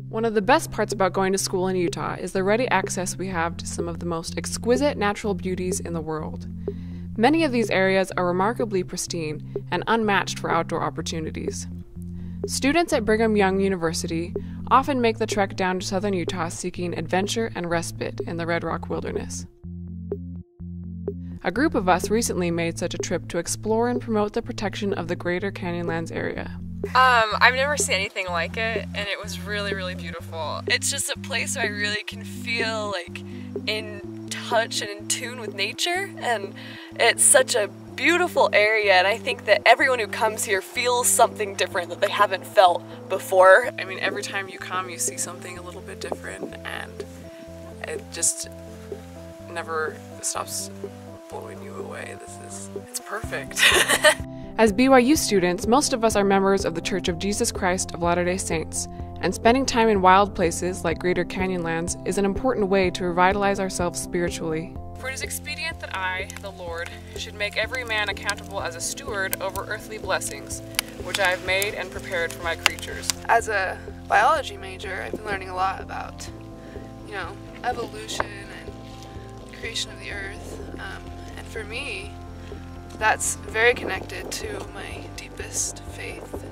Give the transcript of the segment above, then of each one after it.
One of the best parts about going to school in Utah is the ready access we have to some of the most exquisite natural beauties in the world. Many of these areas are remarkably pristine and unmatched for outdoor opportunities. Students at Brigham Young University often make the trek down to southern Utah seeking adventure and respite in the Red Rock Wilderness. A group of us recently made such a trip to explore and promote the protection of the Greater Canyonlands area. I've never seen anything like it, and it was really, really beautiful. It's just a place where I really can feel like in touch and in tune with nature, and it's such a beautiful area, and I think that everyone who comes here feels something different that they haven't felt before. I mean, every time you come, you see something a little bit different, and it just never stops blowing you away. It's perfect. As BYU students, most of us are members of the Church of Jesus Christ of Latter-day Saints, and spending time in wild places like Greater Canyonlands is an important way to revitalize ourselves spiritually. For it is expedient that I, the Lord, should make every man accountable as a steward over earthly blessings, which I have made and prepared for my creatures. As a biology major, I've been learning a lot about, evolution and creation of the earth, and for me, that's very connected to my deepest faith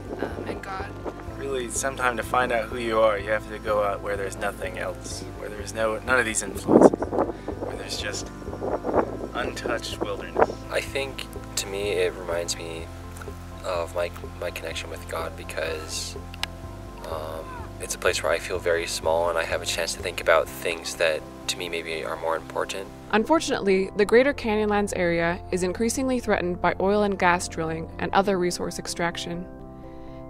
in God. Really, sometime to find out who you are, you have to go out where there's nothing else, where there's none of these influences, where there's just untouched wilderness. I think, to me, it reminds me of my connection with God, because it's a place where I feel very small and I have a chance to think about things that to me maybe are more important. Unfortunately, the Greater Canyonlands area is increasingly threatened by oil and gas drilling and other resource extraction.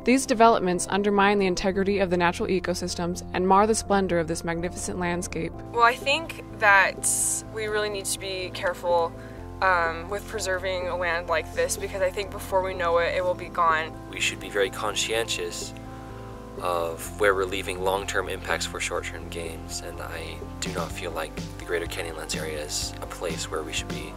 These developments undermine the integrity of the natural ecosystems and mar the splendor of this magnificent landscape. Well, I think that we really need to be careful with preserving a land like this, because I think before we know it, it will be gone. We should be very conscientious of where we're leaving long-term impacts for short-term gains, and I do not feel like the Greater Canyonlands area is a place where we should be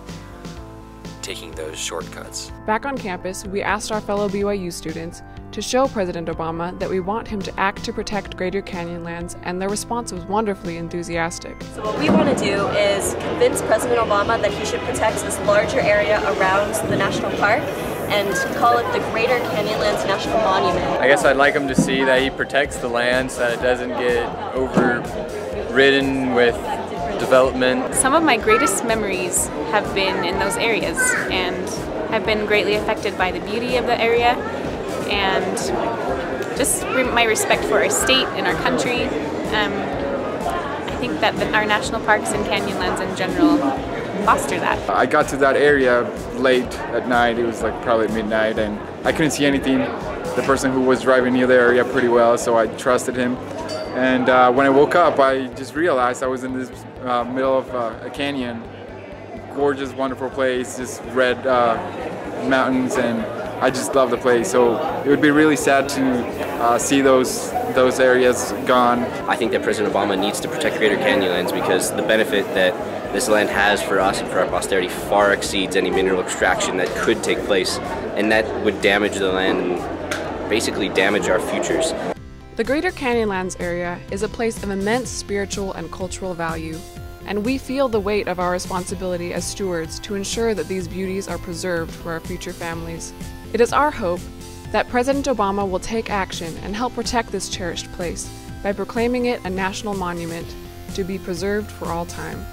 taking those shortcuts. Back on campus, we asked our fellow BYU students to show President Obama that we want him to act to protect Greater Canyonlands, and their response was wonderfully enthusiastic. So what we want to do is convince President Obama that he should protect this larger area around the national park and call it the Greater Canyonlands National Monument. I guess I'd like him to see that he protects the land so that it doesn't get overridden with development. Some of my greatest memories have been in those areas, and have been greatly affected by the beauty of the area and just my respect for our state and our country. I think that our national parks and canyonlands in general foster that. I got to that area late at night. It was like probably midnight, and I couldn't see anything. The person who was driving near the area pretty well, so I trusted him. And when I woke up, I just realized I was in this middle of a canyon. Gorgeous, wonderful place, just red mountains, and I just love the place. So it would be really sad to see those areas gone. I think that President Obama needs to protect Greater Canyonlands because the benefit that this land has for us and for our posterity far exceeds any mineral extraction that could take place, and that would damage the land and basically damage our futures. The Greater Canyonlands area is a place of immense spiritual and cultural value, and we feel the weight of our responsibility as stewards to ensure that these beauties are preserved for our future families. It is our hope that President Obama will take action and help protect this cherished place by proclaiming it a national monument to be preserved for all time.